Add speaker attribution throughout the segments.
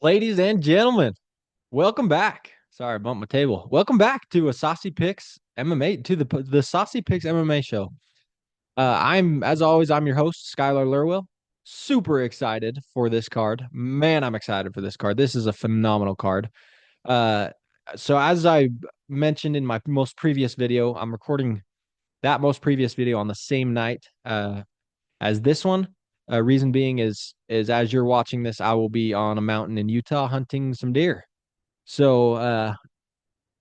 Speaker 1: Ladies and gentlemen, welcome back. Sorry, I bumped my table. Welcome back to a Saucy Picks MMA to the Saucy Picks MMA show. I'm as always, I'm your host, Skylar Lurwell. Super excited for this card. Man, I'm excited for this card. This is a phenomenal card. Uh, so as I mentioned in my most previous video, I'm recording that most previous video on the same night as this one. Reason being is as you're watching this, I will be on a mountain in Utah hunting some deer. So,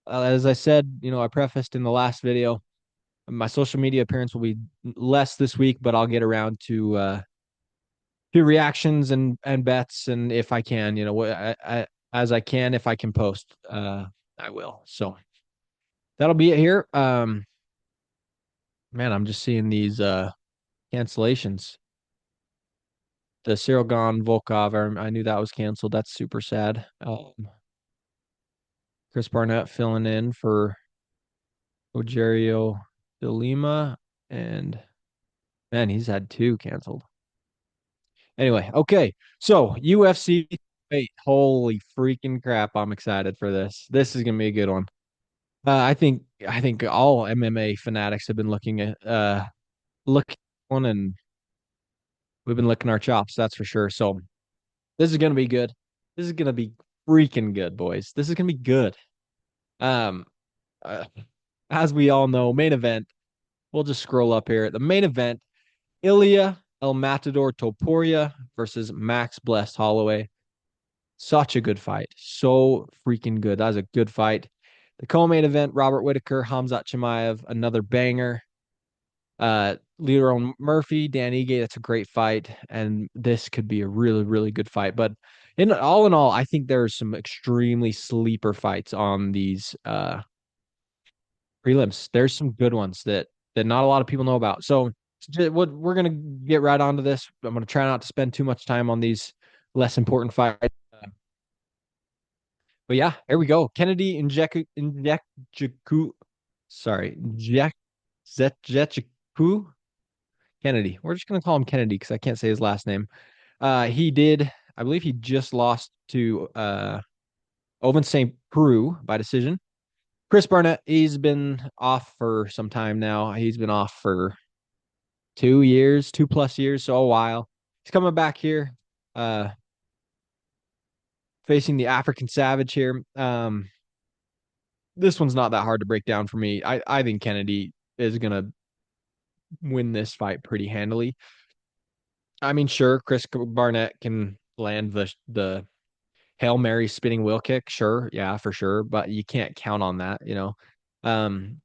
Speaker 1: as I said, I prefaced in the last video, my social media appearance will be less this week, but I'll get around to reactions and bets, and if I can, as I can, if I can post, I will. So that'll be it here. Man, I'm just seeing these cancellations. The Cyril Gone Volkov, I knew that was canceled. That's super sad. Chris Barnett filling in for Ogerio de Lima, and man, he's had two canceled. Anyway, okay. So UFC, wait, holy freaking crap! I'm excited for this. This is gonna be a good one. I think all MMA fanatics have been looking at look one, and we've been licking our chops. That's for sure. So this is gonna be good. This is gonna be freaking good, boys. This is gonna be good. Um, uh, as we all know, main event. We'll just scroll up here. The main event: Ilya El Matador Topuria versus Max Blessed Holloway. Such a good fight. So freaking good. That was a good fight. The co-main event: Robert Whitaker, Hamzat Chimaev, another banger. Leroy Murphy, Dan Ige, that's a great fight. And this could be a really, really good fight. But in all, I think there's some extremely sleeper fights on these prelims. There's some good ones that not a lot of people know about. So what we're gonna get right onto this. I'm gonna try not to spend too much time on these less important fights. But yeah, here we go. Kennedy Nzechukwu, sorry, Nzechukwu Kennedy. We're just gonna call him Kennedy because I can't say his last name. I believe he just lost to Oven St. Preux by decision. Chris Barnett, he's been off for some time now. He's been off for 2 years, 2+ years, so a while. He's coming back here, uh, facing the African Savage here. This one's not that hard to break down for me. I think Kennedy is gonna win this fight pretty handily. I mean, sure, Chris Barnett can land the Hail Mary spinning wheel kick, sure, yeah, for sure, but you can't count on that. Um,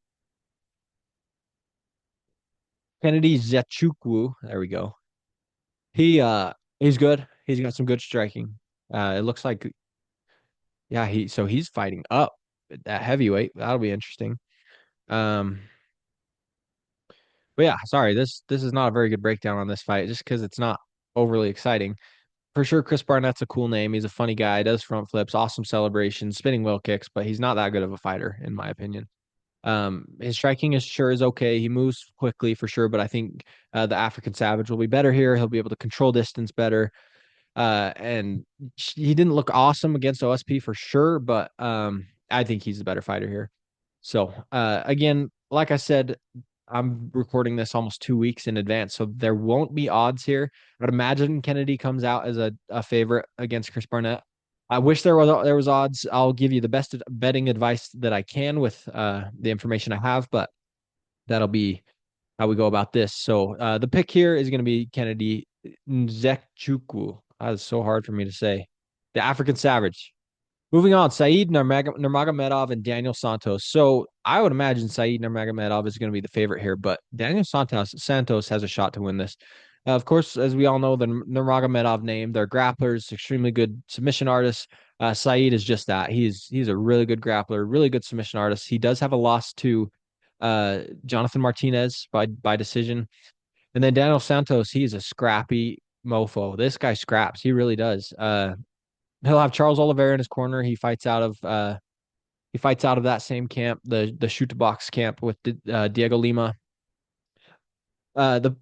Speaker 1: Kennedy Zechukwu, there we go. He's good. He's got some good striking. It looks like yeah, he's fighting up at heavyweight. That'll be interesting. Um, but yeah, sorry, this is not a very good breakdown on this fight just because it's not overly exciting. For sure, Chris Barnett's a cool name. He's a funny guy, does front flips, awesome celebrations, spinning wheel kicks, but he's not that good of a fighter, in my opinion. His striking is okay. He moves quickly for sure, but I think the African Savage will be better here. He'll be able to control distance better. And he didn't look awesome against OSP for sure, but I think he's the better fighter here. So again, like I said, I'm recording this almost 2 weeks in advance, so there won't be odds here. But imagine Kennedy comes out as a favorite against Chris Barnett. I wish there was odds. I'll give you the best betting advice that I can with the information I have, but that'll be how we go about this. So the pick here is going to be Kennedy Nzechukwu. That is so hard for me to say. The African Savage. Moving on, Saeed Nurmagomedov and Daniel Santos. So I would imagine Saeed Nurmagomedov is going to be the favorite here, but Daniel Santos has a shot to win this. Of course, as we all know, the Nurmagomedov name, they're grapplers, extremely good submission artists. Saeed is just that. He's a really good grappler, really good submission artist. He does have a loss to Jonathan Martinez by decision. And then Daniel Santos, he's a scrappy mofo. This guy scraps. He really does. He'll have Charles Oliveira in his corner. He fights out of that same camp, the shoot to box camp with Diego Lima. The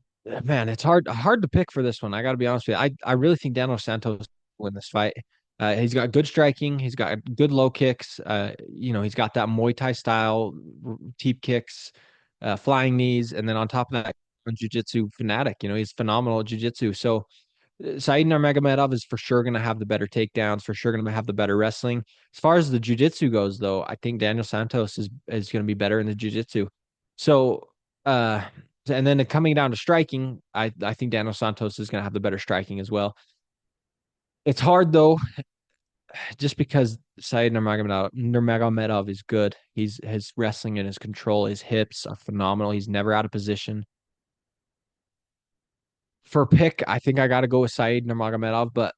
Speaker 1: man, it's hard to pick for this one. I got to be honest with you. I really think Daniel Santos will win this fight. He's got good striking. He's got good low kicks. He's got that Muay Thai style teep kicks, flying knees, and then on top of that, jiu-jitsu fanatic. He's phenomenal at jiu-jitsu. So Said Nurmagomedov is for sure going to have the better takedowns, for sure going to have the better wrestling. As far as the jiu-jitsu goes, though, I think Daniel Santos is going to be better in the jiu-jitsu. So, uh, and then coming down to striking, I think Daniel Santos is going to have the better striking as well. It's hard though, just because Said Nurmagomedov is good. His wrestling and his control, his hips are phenomenal. He's never out of position. For pick, I think I got to go with Said Nurmagomedov, but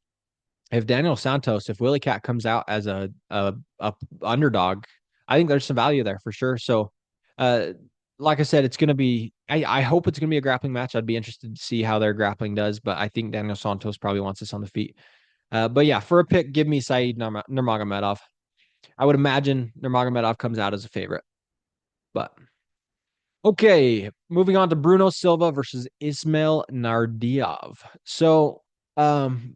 Speaker 1: if Willie Cat comes out as a underdog, I think there's some value there for sure. So, uh, like I said, it's gonna be. I hope it's gonna be a grappling match. I'd be interested to see how their grappling does, but I think Daniel Santos probably wants this on the feet. But yeah, for a pick, give me Said Nurmagomedov. I would imagine Nurmagomedov comes out as a favorite, but okay. Moving on to Bruno Silva versus Ismail Nardiev. So, um,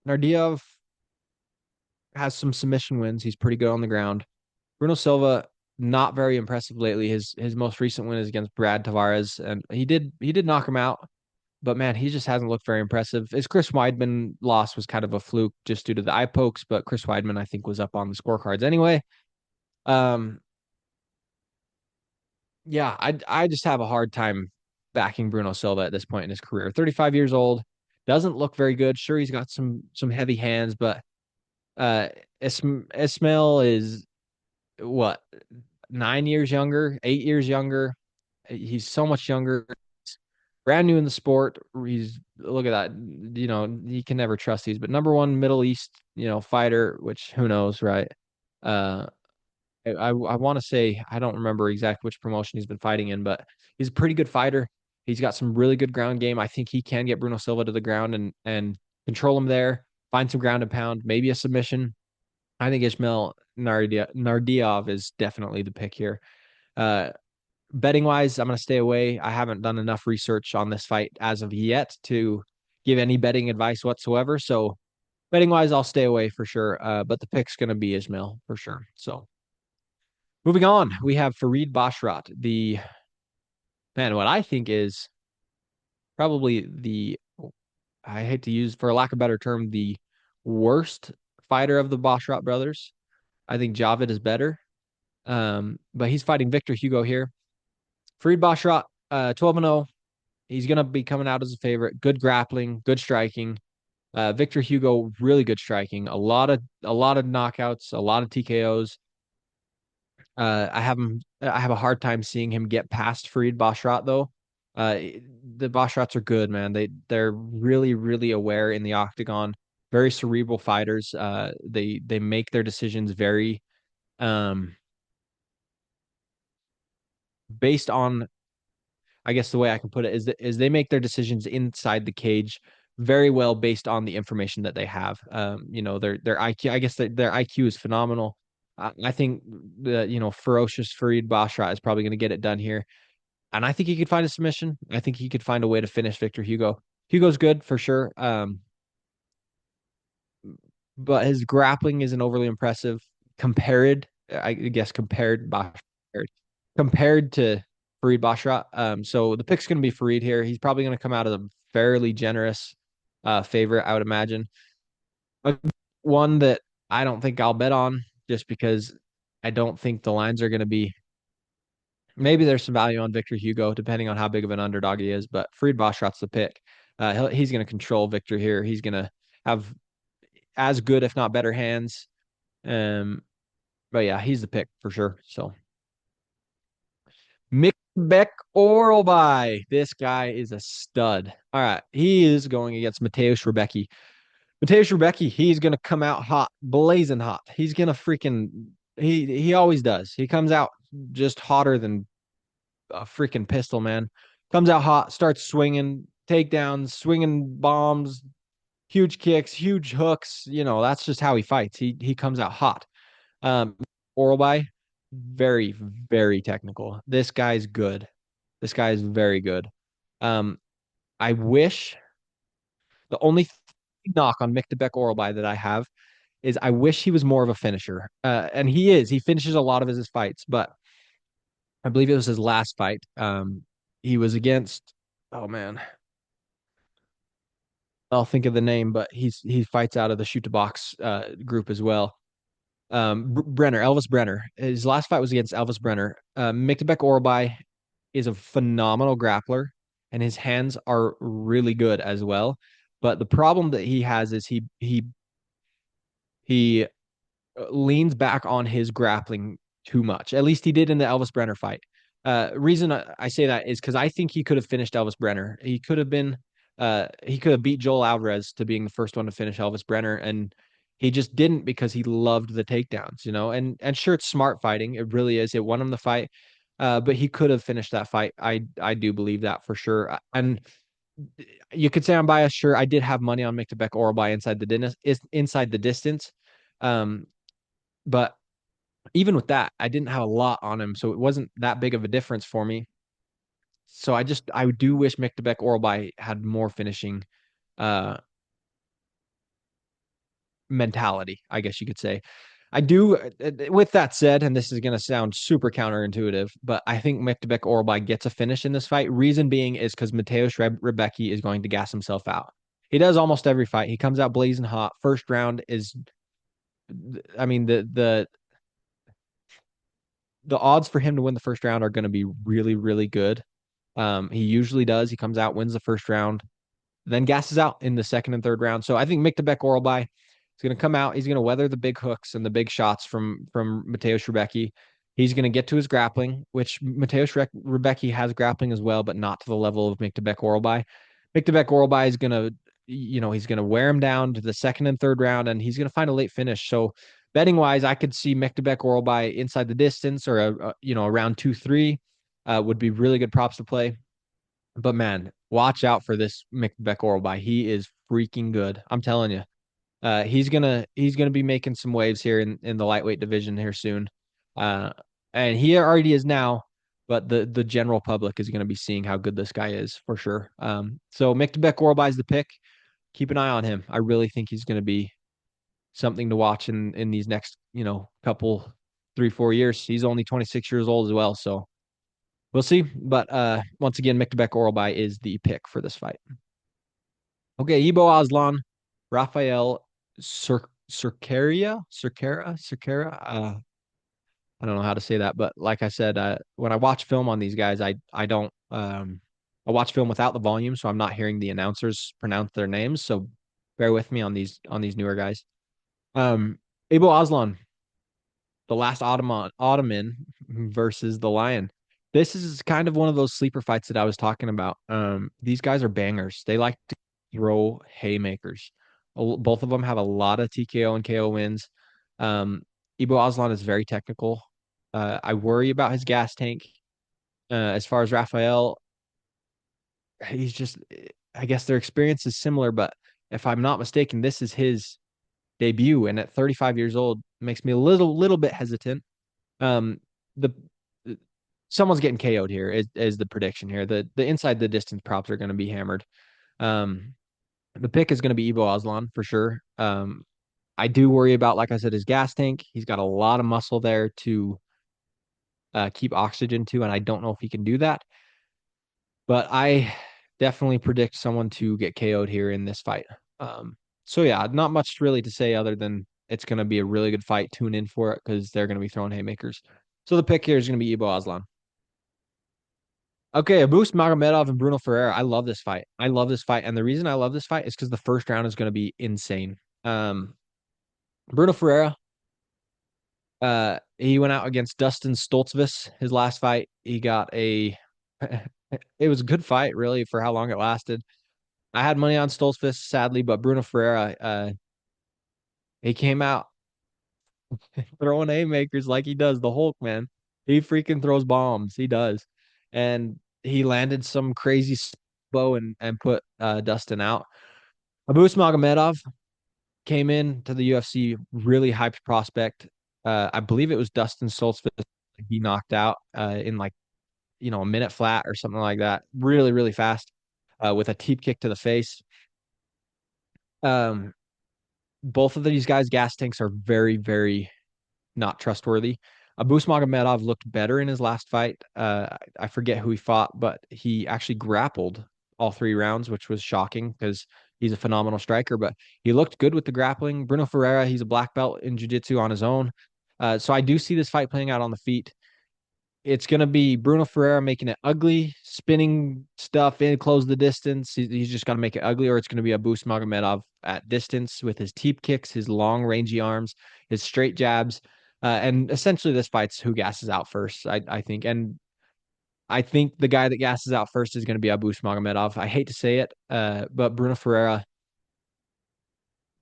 Speaker 1: Nardiev has some submission wins. He's pretty good on the ground. Bruno Silva, not very impressive lately. His most recent win is against Brad Tavares, and he did knock him out. But man, he just hasn't looked very impressive. His Chris Weidman loss was kind of a fluke just due to the eye pokes, but Chris Weidman I think was up on the scorecards anyway. Um, yeah, I just have a hard time backing Bruno Silva at this point in his career. 35 years old, doesn't look very good. Sure, he's got some heavy hands, but uh, Ismail is what 9 years younger, 8 years younger. He's so much younger. Brand new in the sport. He's look at that. You can never trust these, but number one Middle East, fighter, which who knows, right? Uh, I want to say I don't remember exactly which promotion he's been fighting in, but he's a pretty good fighter. He's got some really good ground game. I think he can get Bruno Silva to the ground and control him there, find some ground and pound, maybe a submission. I think Ishmael Nardiev is definitely the pick here. Uh, Betting wise, I'm going to stay away. I haven't done enough research on this fight as of yet to give any betting advice whatsoever. So betting wise, I'll stay away for sure. But the pick's going to be Ismail for sure. So moving on, we have Farid Bashrat, the man, what I think is probably I hate to use, for a lack of a better term, the worst fighter of the Bashrat brothers. I think Javid is better. But he's fighting Victor Hugo here. Farid Bashrat, 12-0. He's gonna be coming out as a favorite. Good grappling, good striking. Victor Hugo, really good striking. A lot of knockouts, a lot of TKOs. I have a hard time seeing him get past Farid Bashrat though. Uh, the Bashrats are good, man. They're really, really aware in the octagon. Very cerebral fighters. They make their decisions very um based on, I guess the way I can put it is they make their decisions inside the cage very well based on the information that they have. Their IQ, I guess their IQ is phenomenal. I think the ferocious Farid Bashra is probably going to get it done here, and I think he could find a submission. I think he could find a way to finish Victor Hugo. Hugo's good for sure, but his grappling isn't overly impressive compared. I guess compared to Farid Bashra. So the pick's going to be Farid here. He's probably going to come out as a fairly generous favorite, I would imagine. But one that I don't think I'll bet on just because I don't think the lines are going to be. Maybe there's some value on Victor Hugo, depending on how big of an underdog he is. But Farid Bashrat's the pick. He's going to control Victor here. He's going to have as good, if not better, hands. Um, but yeah, he's the pick for sure. So Mikbek Orlby. This guy is a stud. All right. He is going against Mateusz Rebecki. Mateusz Rebecki, he's going to come out hot, blazing hot. He's going to he always does. He comes out just hotter than a freaking pistol, man. Comes out hot, starts swinging, takedowns, swinging bombs, huge kicks, huge hooks. That's just how he fights. He comes out hot. Um, Orlby, very, very technical. This guy's good. This guy is very good. Um, I wish the only thing knock on Miktabek Oralbai that I have is I wish he was more of a finisher. And he is. He finishes a lot of his fights, but I believe it was his last fight. He was against, oh man, I'll think of the name, but he fights out of the shoot to box group as well. Brenner, Elvis Brenner. His last fight was against Elvis Brenner. Miktabek Oralbai is a phenomenal grappler, and his hands are really good as well. But the problem that he has is he leans back on his grappling too much. At least he did in the Elvis Brenner fight. Reason I say that is because I think he could have finished Elvis Brenner. He could have beat Joel Alvarez to being the first one to finish Elvis Brenner, and he just didn't because he loved the takedowns, you know. And sure, it's smart fighting. It really is. It won him the fight, but he could have finished that fight. I do believe that for sure. And you could say I'm biased. Sure, I did have money on Miktabek Oralbai inside the distance. Um, but even with that, I didn't have a lot on him, so it wasn't that big of a difference for me. So I do wish Miktabek Oralbai had more finishing uh mentality, I guess you could say. I do with that said, and this is gonna sound super counterintuitive, but I think Miktabek Oralbai gets a finish in this fight. Reason being is because Mateusz Rebecki is going to gas himself out. He does almost every fight. He comes out blazing hot. First round is I mean the odds for him to win the first round are going to be really, really good. He usually does. He comes out, wins the first round, then gasses out in the second and third round. So I think Miktabek Oralbai is going to come out. He's going to weather the big hooks and the big shots from Mateusz Rebecki. He's going to get to his grappling, which Mateusz Rebecki has grappling as well, but not to the level of Miktabek Oralbai. Miktabek Oralbai is going to, he's going to wear him down to the second and third round, and he's going to find a late finish. So betting wise, I could see Miktabek Oralbai inside the distance or around 2-3 would be really good props to play. But man, watch out for this Mikbek Oralbai. He is freaking good. I'm telling you. He's gonna be making some waves here in the lightweight division here soon. Uh, and he already is now, but the general public is gonna be seeing how good this guy is for sure. So Mikbek Oralbai is the pick. Keep an eye on him. I really think he's gonna be something to watch in these next, couple 3-4 years. He's only 26 years old as well, so we'll see. But once again, Miktabek Oralbai is the pick for this fight. Okay, Ibo Aslan, Rafael Cerquera. I don't know how to say that, but like I said, when I watch film on these guys, I don't I watch film without the volume, so I'm not hearing the announcers pronounce their names. So bear with me on these newer guys. Ibo Aslan, the last Ottoman versus the Lion. This is kind of one of those sleeper fights that I was talking about. These guys are bangers. They like to throw haymakers. Both of them have a lot of TKO and KO wins. Ibo Aslan is very technical. I worry about his gas tank. As far as Rafael, he's just, I guess their experience is similar, but if I'm not mistaken, this is his debut, and at 35 years old, makes me a little bit hesitant. Um, the Someone's getting KO'd here is the prediction here. The inside the distance props are going to be hammered. Um, the pick is going to be Ivo Aslan for sure. I do worry about, like I said, his gas tank. He's got a lot of muscle there to keep oxygen to, and I don't know if he can do that. But I definitely predict someone to get KO'd here in this fight. So yeah, not much really to say other than it's going to be a really good fight. Tune in for it because they're going to be throwing haymakers. So the pick here is going to be Ivo Aslan. Okay, Abus Magomedov and Bruno Ferreira. I love this fight. I love this fight. And the reason I love this fight is because the first round is going to be insane. Bruno Ferreira, he went out against Dustin Stoltzfus. His last fight, he got a it was a good fight, really, for how long it lasted. I had money on Stoltzfus, sadly, but Bruno Ferreira, he came out throwing haymakers like he does the Hulk, man. He freaking throws bombs. He does. And he landed some crazy bow and put Dustin out. Abus Magomedov came in to the UFC, really hyped prospect. I believe it was Dustin Stoltzfus he knocked out in like, a minute flat or something like that. Really, really fast with a teep kick to the face. Um, both of these guys' gas tanks are very, very not trustworthy. Abus Magomedov looked better in his last fight. I forget who he fought, but he actually grappled all 3 rounds, which was shocking because he's a phenomenal striker. But he looked good with the grappling. Bruno Ferreira, he's a black belt in jiu-jitsu on his own. So I do see this fight playing out on the feet. It's going to be Bruno Ferreira making it ugly, spinning stuff in, close the distance. He's just got to make it ugly, or it's going to be a Abus Magomedov at distance with his teep kicks, his long, rangy arms, his straight jabs. And essentially, this fight's who gasses out first, I think. And I think the guy that gasses out first is going to be Abus Magomedov. I hate to say it, but Bruno Ferreira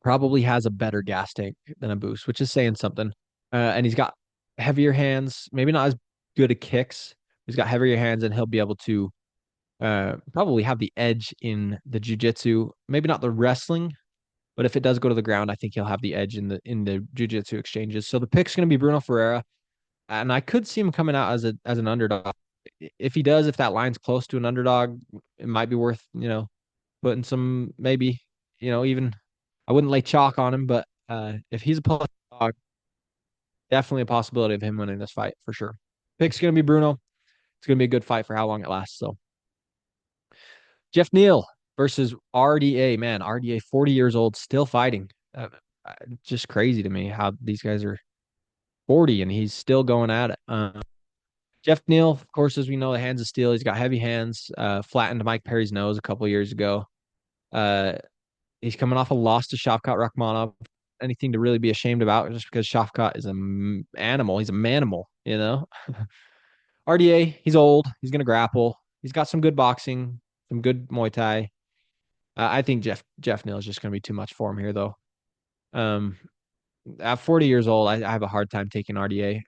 Speaker 1: probably has a better gas tank than Abus, which is saying something. And he's got heavier hands, maybe not as good at kicks. He's got heavier hands, and he'll be able to probably have the edge in the jiu-jitsu. Maybe not the wrestling, but if it does go to the ground, I think he'll have the edge in the jiu-jitsu exchanges. So the pick's going to be Bruno Ferreira, and I could see him coming out as an underdog. If he does, if that line's close to an underdog, it might be worth putting some maybe even I wouldn't lay chalk on him, but if he's a plus dog, definitely a possibility of him winning this fight for sure. Pick's going to be Bruno. It's going to be a good fight for how long it lasts. So Jeff Neal versus RDA. Man, RDA 40 years old, still fighting. Just crazy to me how these guys are 40 and he's still going at it. Jeff Neal, of course, as we know, the hands of steel. He's got heavy hands. Flattened Mike Perry's nose a couple of years ago. Uh, he's coming off a loss to Shavkat Rakhmonov. Anything to really be ashamed about just because Shavkat is an animal. He's a manimal, you know. RDA, he's old. He's gonna grapple. He's got some good boxing, some good Muay Thai. I think Jeff Neal is just gonna be too much for him here, though. Um, at 40 years old, I have a hard time taking RDA.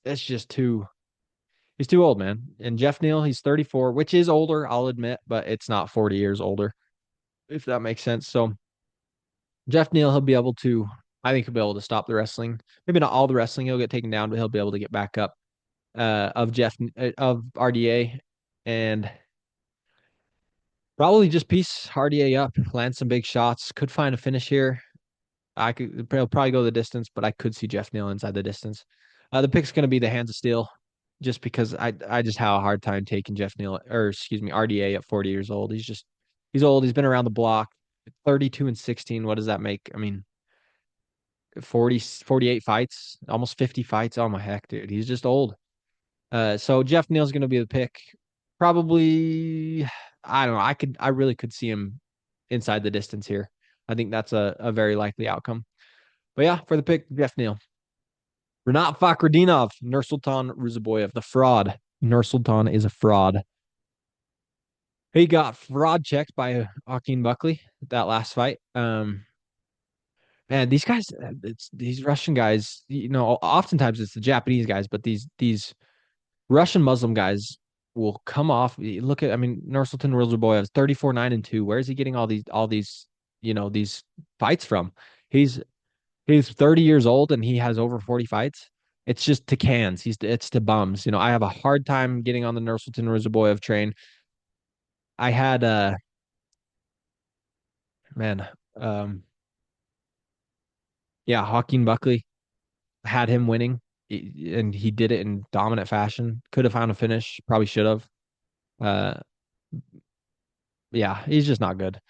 Speaker 1: It's just too. He's too old, man. And Jeff Neal, he's 34, which is older, I'll admit, but it's not 40 years older, if that makes sense. So Jeff Neal, he'll be able to. I think he'll be able to stop the wrestling. Maybe not all the wrestling. He'll get taken down, but he'll be able to get back up. Of RDA, and probably just piece RDA up, land some big shots. Could find a finish here. I could probably go the distance, but I could see Jeff Neal inside the distance. The pick's going to be the hands of steel, just because I just have a hard time taking Jeff Neal, or excuse me, RDA at 40 years old. He's old. He's been around the block. 32 and 16. What does that make? I mean, 48 fights, almost 50 fights. Oh my heck, dude. He's just old. So Jeff Neal's going to be the pick. Probably, I don't know. I really could see him inside the distance here. I think that's a very likely outcome. But yeah, for the pick, Jeff Neal. Renat Fakhretdinov, Nursultan Ruzaboyev, the fraud. Nursultan is a fraud. He got fraud checked by Joaquin Buckley that last fight. Man, these guys, these Russian guys, oftentimes it's the Japanese guys, but these Russian Muslim guys will come off. Look at, I mean, Nursultan Nazarbayev is 34, 9 and 2. Where is he getting all these, these fights from? He's he's 30 years old and he has over 40 fights. It's just to cans. It's to bums. I have a hard time getting on the Nursultan Nazarbayev train. I had man, um, yeah, Joaquin Buckley had him winning, and he did it in dominant fashion. Could have found a finish, probably should have. Uh, yeah, he's just not good.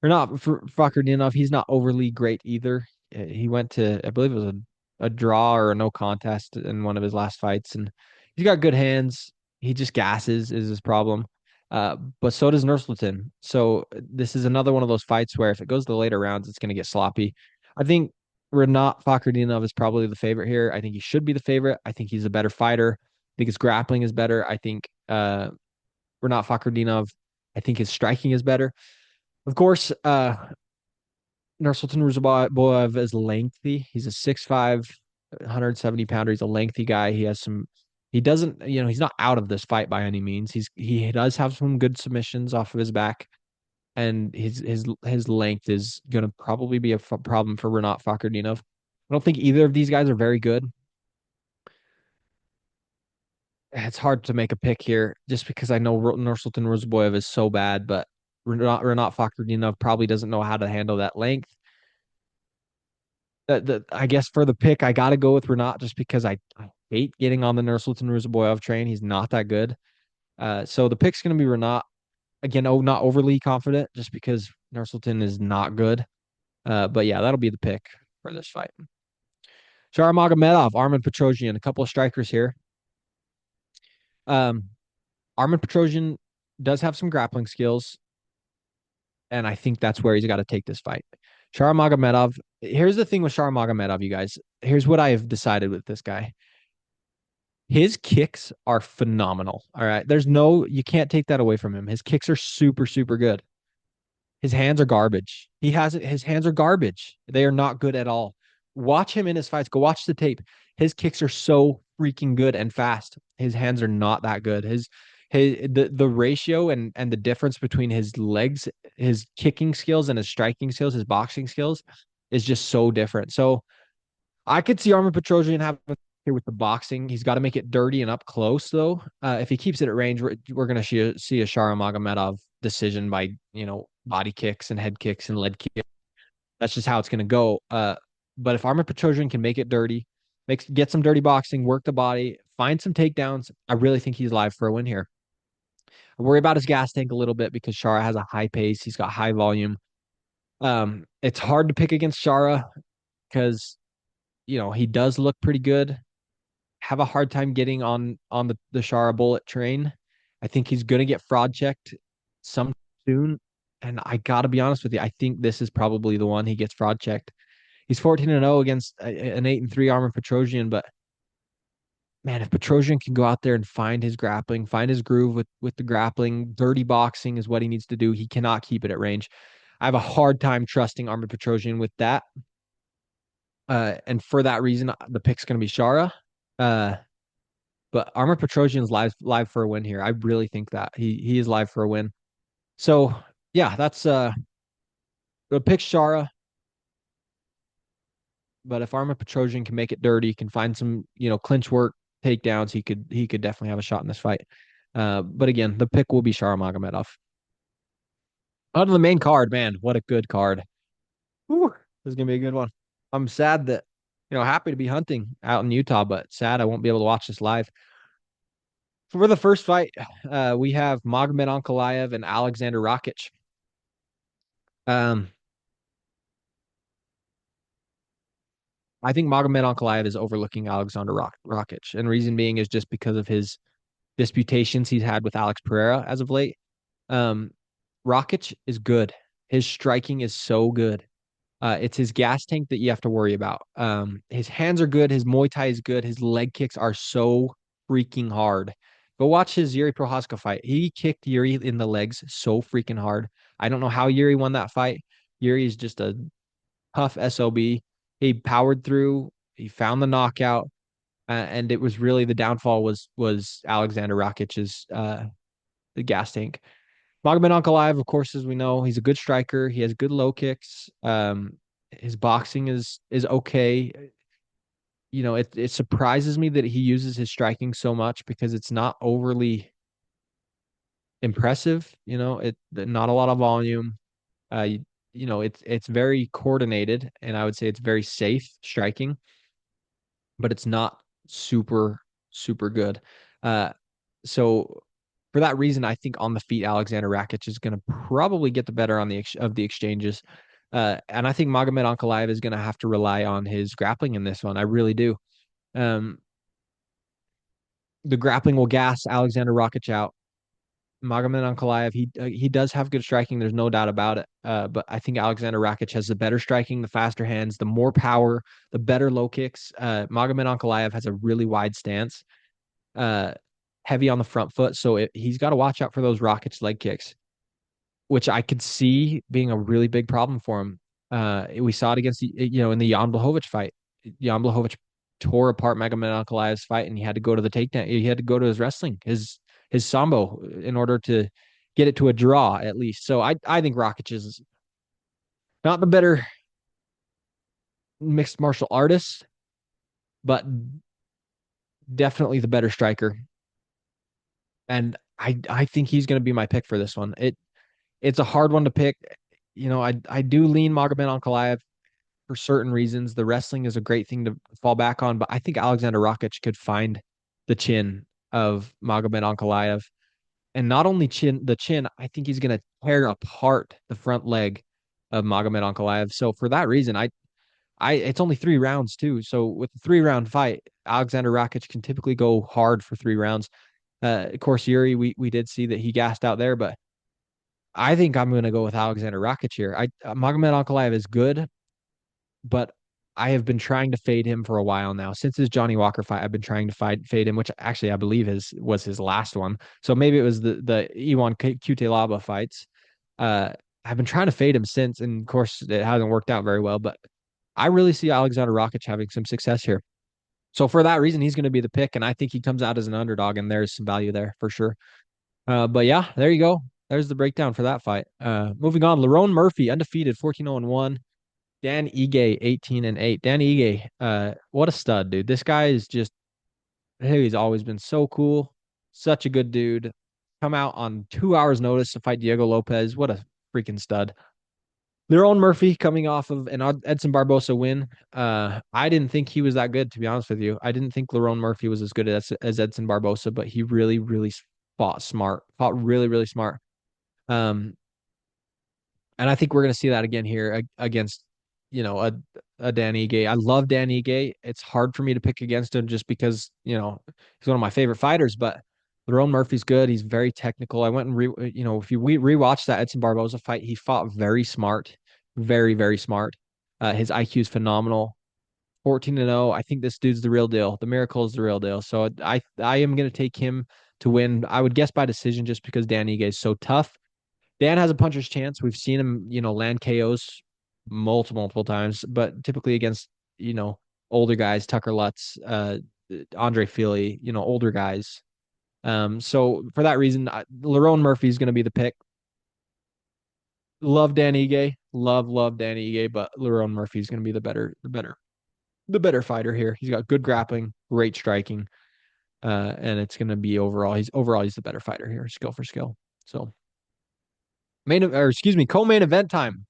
Speaker 1: Or not for Fakhretdinov, he's not overly great either. He went to, I believe it was a draw or a no contest in one of his last fights, and he's got good hands. He just gasses is his problem. But so does Nursultan. So this is another one of those fights where if it goes to the later rounds, it's going to get sloppy. I think Renat Fakhretdinov is probably the favorite here. I think he should be the favorite. I think he's a better fighter. I think his grappling is better. I think Renat Fakhretdinov, I think his striking is better. Of course, Nursultan Ruzaboyev is lengthy. He's a 6'5", 170 pounder. He's a lengthy guy. He doesn't, he's not out of this fight by any means. He does have some good submissions off of his back, and his length is going to probably be a problem for Renat Fakhretdinov. I don't think either of these guys are very good. It's hard to make a pick here just because I know Nursultan Ruzaboyev is so bad, but Renat Fakhretdinov probably doesn't know how to handle that length. I guess for the pick, I got to go with Renat just because I hate getting on the Nursultan Ruzaboyev train. He's not that good. So the pick's going to be Renat. Again, oh, not overly confident just because Nursultan is not good. But yeah, that'll be the pick for this fight. Shara Magomedov, Armen Petrosian, a couple of strikers here. Um, Armen Petrosian does have some grappling skills, and I think that's where he's got to take this fight. Shara Magomedov, here's the thing with Shara Magomedov, you guys. Here's what I have decided with this guy. His kicks are phenomenal. All right. You can't take that away from him. His kicks are super, super good. His hands are garbage. His hands are garbage. They are not good at all. Watch him in his fights. Go watch the tape. His kicks are so freaking good and fast. His hands are not that good. The ratio and the difference between his legs, his kicking skills and his striking skills, his boxing skills is just so different. So I could see Armen Petrosian having here with the boxing. He's got to make it dirty and up close, though. If he keeps it at range, we're going to see a Shara Magomedov decision by, body kicks and head kicks and lead kicks. That's just how it's going to go. But if Armen Petrosian can make it dirty, get some dirty boxing, work the body, find some takedowns, I really think he's live for a win here. I worry about his gas tank a little bit because Shara has a high pace. He's got high volume. It's hard to pick against Shara because he does look pretty good. Have a hard time getting on the Shara bullet train. I think he's gonna get fraud checked some soon. And I gotta be honest with you, I think this is probably the one he gets fraud checked. He's 14-0 against an 8-3 Armen Petrosian, but man, if Petrosian can go out there and find his grappling, find his groove with the grappling, dirty boxing is what he needs to do. He cannot keep it at range. I have a hard time trusting Armen Petrosian with that. And for that reason, the pick's going to be Shara. But Armen Petrosian's live for a win here. I really think that he is live for a win. So yeah, that's the pick Shara. But if Armen Petrosian can make it dirty, can find some clinch work, takedowns, he could definitely have a shot in this fight. But again, the pick will be Shara Magomedov. On to the main card, man, what a good card. Whew, this is gonna be a good one. I'm sad that happy to be hunting out in Utah, but sad I won't be able to watch this live. For the first fight, we have Magomed Ankalaev and Alexander Rakic. Um, I think Magomed Ankalaev is overlooking Alexander Rakic, and reason being is just because of his disputations he's had with Alex Pereira as of late. Um, Rakic is good. His striking is so good. It's his gas tank that you have to worry about. His hands are good. His Muay Thai is good. His leg kicks are so freaking hard. Go watch his Yuri Prohaska fight. He kicked Yuri in the legs so freaking hard. I don't know how Yuri won that fight. Yuri is just a tough SOB. He powered through. He found the knockout, and it was really the downfall was Alexander Rakic's the gas tank. Magomed Ankalaev, of course, as we know, he's a good striker. He has good low kicks. His boxing is okay. It surprises me that he uses his striking so much because it's not overly impressive. Not a lot of volume. It's very coordinated, and I would say it's very safe striking, but it's not super super good. Uh, so for that reason, I think on the feet, Alexander Rakic is going to probably get the better of the exchanges. And I think Magomed Ankalaev is going to have to rely on his grappling in this one. I really do. Um, the grappling will gas Alexander Rakic out. Magomed Ankalaev, he does have good striking. There's no doubt about it. But I think Alexander Rakic has the better striking, the faster hands, the more power, the better low kicks. Magomed Ankalaev has a really wide stance, heavy on the front foot. So he's got to watch out for those Rakic leg kicks, which I could see being a really big problem for him. We saw it against in the Jan Blachowicz fight. Jan Blachowicz tore apart Magomed Ankalaev's fight, and he had to go to the takedown. He had to go to his wrestling, his sambo, in order to get it to a draw at least. So I think Rakic is not the better mixed martial artist, but definitely the better striker. And I think he's going to be my pick for this one. It's a hard one to pick. I do lean Magomed Ankalaev for certain reasons. The wrestling is a great thing to fall back on, but I think Alexander Rakic could find the chin of Magomed Ankalaev. And not only the chin, I think he's going to tear apart the front leg of Magomed Ankalaev. So for that reason, it's only 3 rounds too. So with a 3 round fight, Alexander Rakic can typically go hard for 3 rounds. Of course, Yuri, we did see that he gassed out there, but I think I'm going to go with Alexander Rakic here. Magomed Ankalaev is good, but I have been trying to fade him for a while now. Since his Johnny Walker fight, I've been trying to fade him, which actually I believe was his last one. So maybe it was the Iwan Cutelaba fights. Uh, I've been trying to fade him since, and of course it hasn't worked out very well. But I really see Alexander Rakic having some success here. So for that reason, he's going to be the pick, and I think he comes out as an underdog, and there's some value there for sure. But yeah, there you go. There's the breakdown for that fight. Moving on, Lerone Murphy, undefeated, 14-0-1. Dan Ige, 18-8. Dan Ige, what a stud, dude. This guy is just, he's always been so cool. Such a good dude. Come out on 2 hours notice to fight Diego Lopez. What a freaking stud. Lerone Murphy coming off of an Edson Barbosa win. I didn't think he was that good, to be honest with you. I didn't think Lerone Murphy was as good as Edson Barbosa, but he really, really fought smart. Fought really, really smart. Um, and I think we're going to see that again here against, you know, a Dan Ige. I love Dan Ige. It's hard for me to pick against him just because, he's one of my favorite fighters, but Lerone Murphy's good. He's very technical. I went and if you rewatch that Edson Barboza fight, he fought very smart, very, very smart. His IQ is phenomenal. 14-0. I think this dude's the real deal. The miracle is the real deal. So I am going to take him to win. I would guess by decision just because Dan Ige is so tough. Dan has a puncher's chance. We've seen him, land KOs multiple times, but typically against, older guys, Tucker Lutz, Andre Fili, older guys. So for that reason, Lerone Murphy is going to be the pick. Love Dan Ige, love Dan Ige, but Lerone Murphy is going to be the better fighter here. He's got good grappling, great striking, and it's going to be he's the better fighter here, skill for skill. So co-main event time.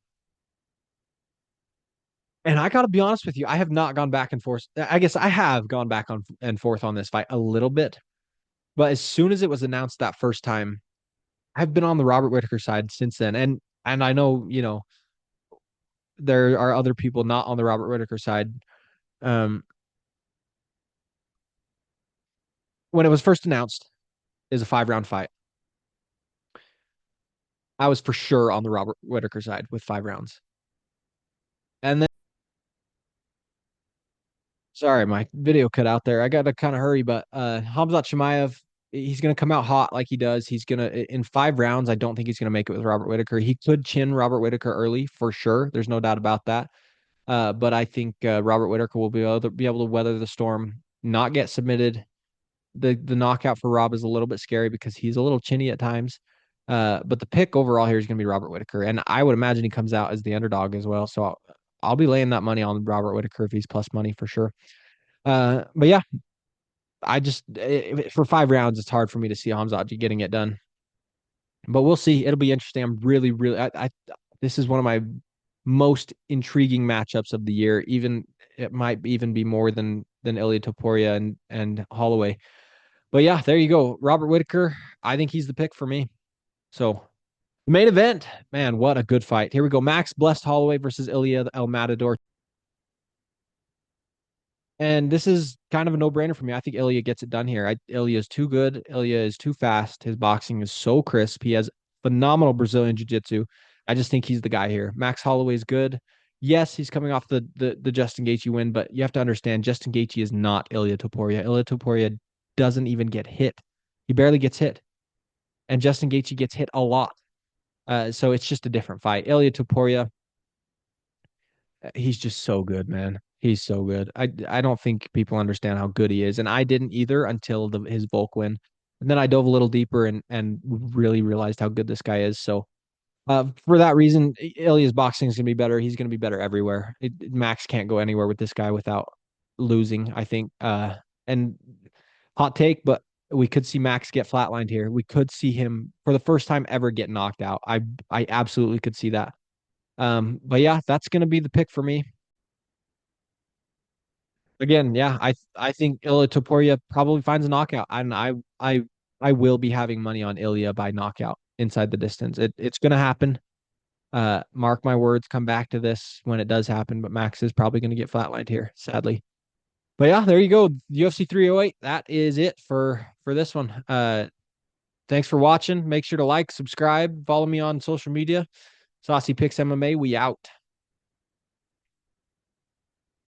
Speaker 1: And I got to be honest with you, I have not gone back and forth. I guess I have gone back on and forth on this fight a little bit, but as soon as it was announced that first time, I've been on the Robert Whitaker side since then. And I know, there are other people not on the Robert Whitaker side. Um, when it was first announced is a 5 round fight, I was for sure on the Robert Whitaker side with 5 rounds. And then, sorry, my video cut out there. I got to kind of hurry, but Hamzat Chimaev, he's going to come out hot like he does. He's going to, in 5 rounds, I don't think he's going to make it with Robert Whitaker. He could chin Robert Whitaker early for sure. There's no doubt about that. But I think Robert Whitaker will be able to weather the storm, not get submitted. The knockout for Rob is a little bit scary because he's a little chinny at times. But the pick overall here is going to be Robert Whitaker, and I would imagine he comes out as the underdog as well. So I'll be laying that money on Robert Whitaker if he's plus money for sure. But yeah, I just for 5 rounds, it's hard for me to see Hamzat getting it done. But we'll see. It'll be interesting. I'm really, really. This is one of my most intriguing matchups of the year. Even it might even be more than Ilya Topuria and Holloway. But yeah, there you go. Robert Whitaker. I think he's the pick for me. So the main event, man, what a good fight. Here we go. Max Blessed Holloway versus Ilya El Matador. And this is kind of a no-brainer for me. I think Ilya gets it done here. Ilya is too good. Ilya is too fast. His boxing is so crisp. He has phenomenal Brazilian jiu-jitsu. I just think he's the guy here. Max Holloway is good. Yes, he's coming off the Justin Gaethje win, but you have to understand Justin Gaethje is not Ilya Topuria. Ilya Topuria doesn't even get hit. He barely gets hit. And Justin Gaethje gets hit a lot. So it's just a different fight. Ilya Topuria, he's just so good, man. He's so good. I don't think people understand how good he is, and I didn't either until his Volk win. And then I dove a little deeper and really realized how good this guy is. So for that reason, Ilya's boxing is going to be better. He's going to be better everywhere. Max can't go anywhere with this guy without losing, I think. And hot take, but we could see Max get flatlined here. We could see him for the first time ever get knocked out. I absolutely could see that. But yeah, that's gonna be the pick for me. Again, yeah, I think Ilya Topuria probably finds a knockout, and I will be having money on Ilya by knockout inside the distance. It's gonna happen. Mark my words, come back to this when it does happen, but Max is probably gonna get flatlined here, sadly. But yeah, there you go. UFC 308. That is it for this one. Thanks for watching. Make sure to like, subscribe, follow me on social media. Saucy Picks MMA. We out.